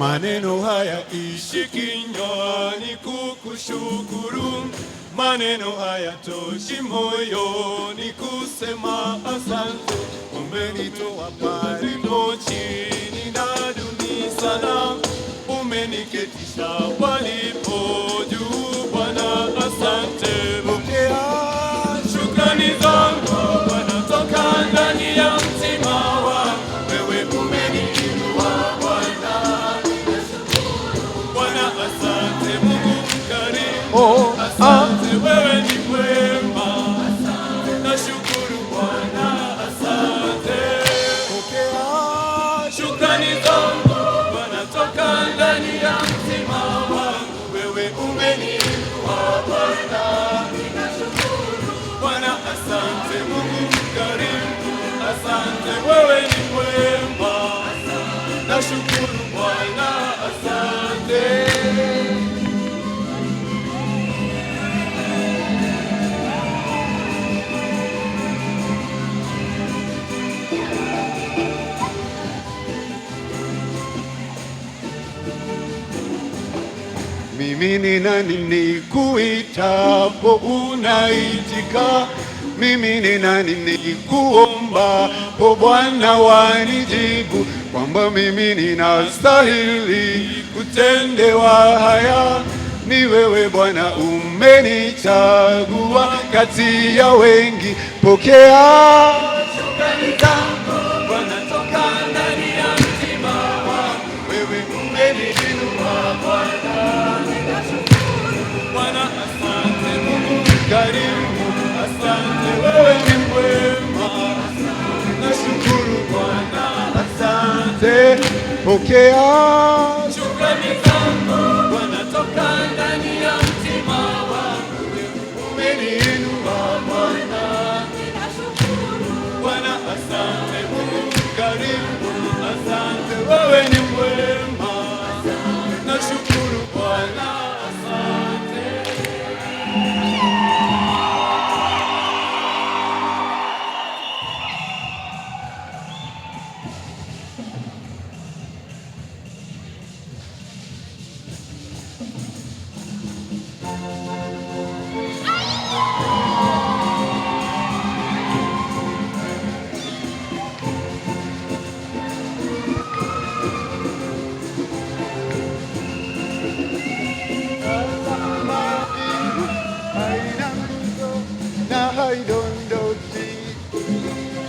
maneno haya ishi kinywani kukushukuru, maneno haya toshi moyoni kusema asante. Umenitoa palipo chini na duni sana, umeniketisha palipo juu. Bwana asante. Pokea shukrani zangu Bwana toka ndani ya mtima wangu. Wewe umeniinua Bwana, Bwana asante. Mungu mkarimu, asante. Wewe ni mwema, nashukuru Bwana asante. Pokea shukrani zangu Bwana toka ndani ya mtima wangu. Wewe umeniinua Bwana, Bwana asante. Mungu mkarimu, asante. Wewe ni mwema, nashukuru Bwana asante. Mimi ni nani nikuitapo unaitika? Mimi ni nani nikuombapo Bwana wanijibu? Kwamba mimi ninastahili kutendewa haya? Ni wewe Bwana umenichagua kati ya wengi. Pokea shukrani zangu Bwana toka ndani ya mtima wangu. Wewe umeniinua Bwana, Bwana asante. Mungu karimu, asante. Wewe ni mwema, nashukuru Bwana asante. Pokea shukrani zangu Bwana toka ndani ya mtima wangu. Umeniinua Bwana, Bwana asante. Mungu karimu, asante. Wewe ni mwema, nashukuru Bwana asante.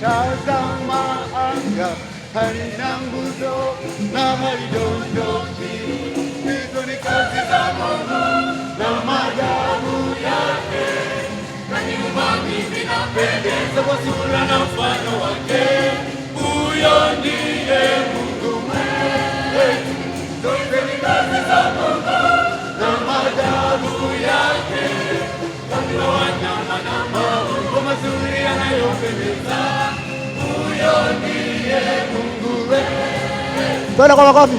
Tazama anga halina nguzo na halidondoki. Hizo ni kazi za Mungu na maajabu yake. Kaniumba mimi napendeza kwa sura na mfano wake. Huyo ndiye Mungu wetu. Zote ni kazi za Mungu na maajabu yake. Kaniumba wanyama na maumbo mazuri yanayopendeza. Huyo ndiye Mungu wetu. Twende kwa makofi.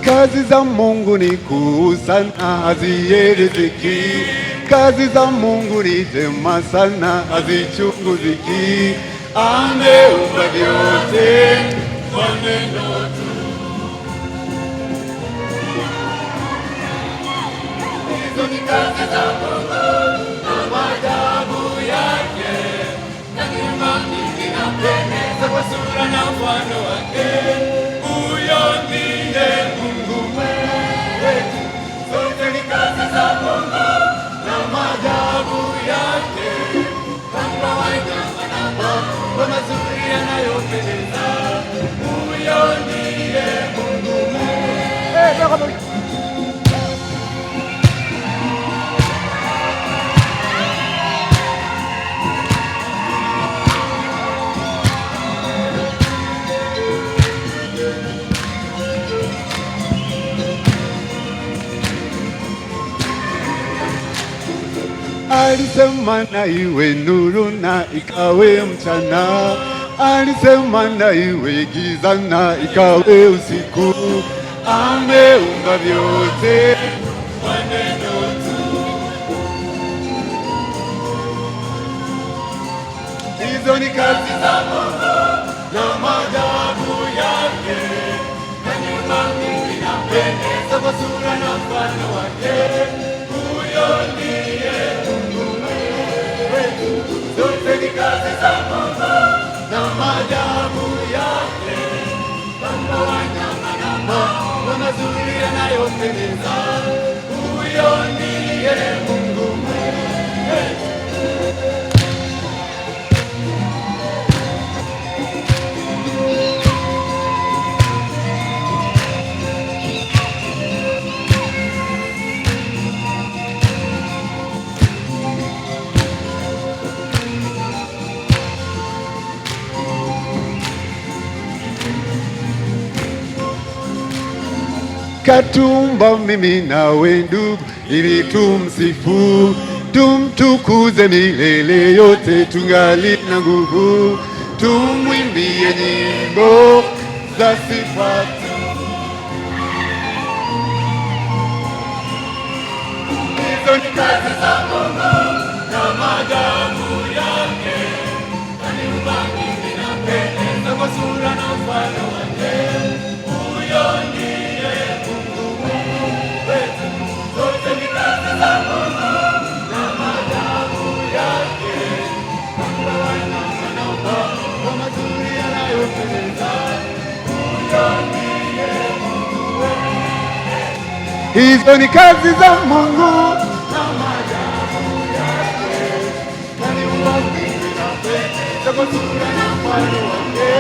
Kazi za Mungu ni kuu sana, hazielezeki. Kazi za Mungu ni njema sana, hazichunguziki. Ameumba vyote kwa neno tu. Hizo ni kazi za Mungu na maajabu yake. Kaniumba mimi napendeza kwa sura na mfano wake. Huyo ndiye Mungu wetu. Zote ni kazi za Mungu na maajabu yake. Kama wanyama na maumbo mazuri yanayopendeza. Huyo ndiye Mungu wetu. Alisema na iwe nuru na ikawe mchana. alisema na iwe giza na ikawe usiku. Ameumba vyote kwa neno tu. Hizo ni kazi za Mungu na maajabu yake, na nyuma mingi inapendeza kwa sura na mfano wake. Huyo ndiye Mungu wetu. Zote ni kazi za Mungu na maajabu yake, kama wanyama na mambo mazuri yanayopendeza. Huyo ndiye Mungu wetu. Katumba mimi nawe ndugu, ili tumsifu, tumtukuze milele yote, tungali na nguvu, tumwimbie nyimbo za sifa. Hizo ni kazi za Mungu na maajabu yake, aliumba mbingu na pendeza kwa sura na mfano wake. Huyo ndiye Mungu wetu. Zote ni kazi za Mungu na maajabu yake, kama wanyama na mambo mazuri yanayopendeza. Huyo ndiye Mungu wetu. Hizo ni kazi za Mungu na maajabu yake, aliumba mbingu na pendeza kwa sura na mfano wake.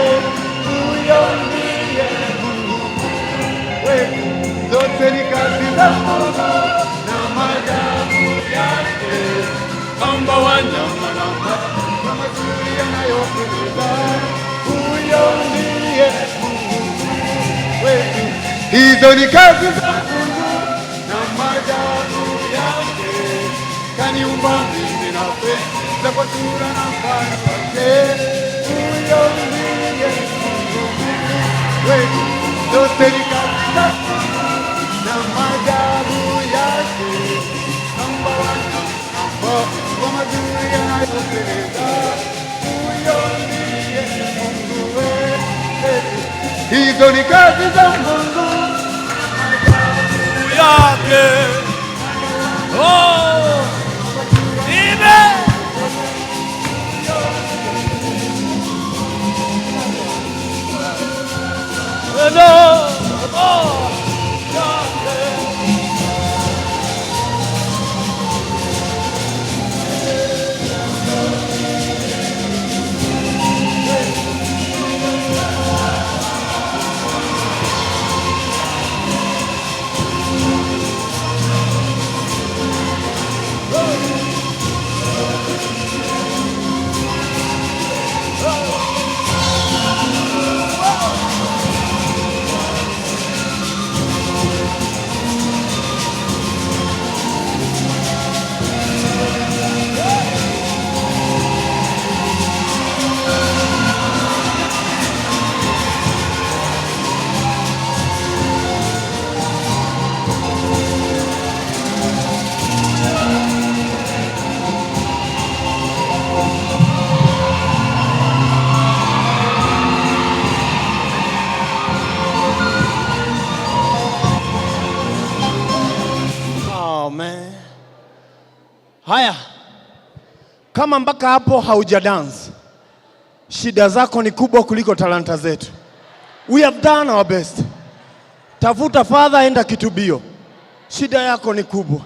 Huyo ndiye Mungu wetu. Zote ni kazi za Mungu na maajabu yake, kama wanyama na mambo mazuri yanayopendeza. Huyo ndiye Mungu wetu. Hizo ni kazi za Mungu na maajabu yake, kaniumba mbingu na pendeza kwa sura na mfano wake. Huyo ndiye Mungu wetu. Zote ni kazi za Mungu na maajabu yake, kama wanyama na mambo mazuri yanayopendeza. Huyo ndiye Mungu wetu. Hizo ni kazi za Mungu yake. Oh, Amen. Haya, kama mpaka hapo hauja dance, shida zako ni kubwa kuliko talanta zetu. We have done our best. Tafuta Father, enda kitubio. Shida yako ni kubwa.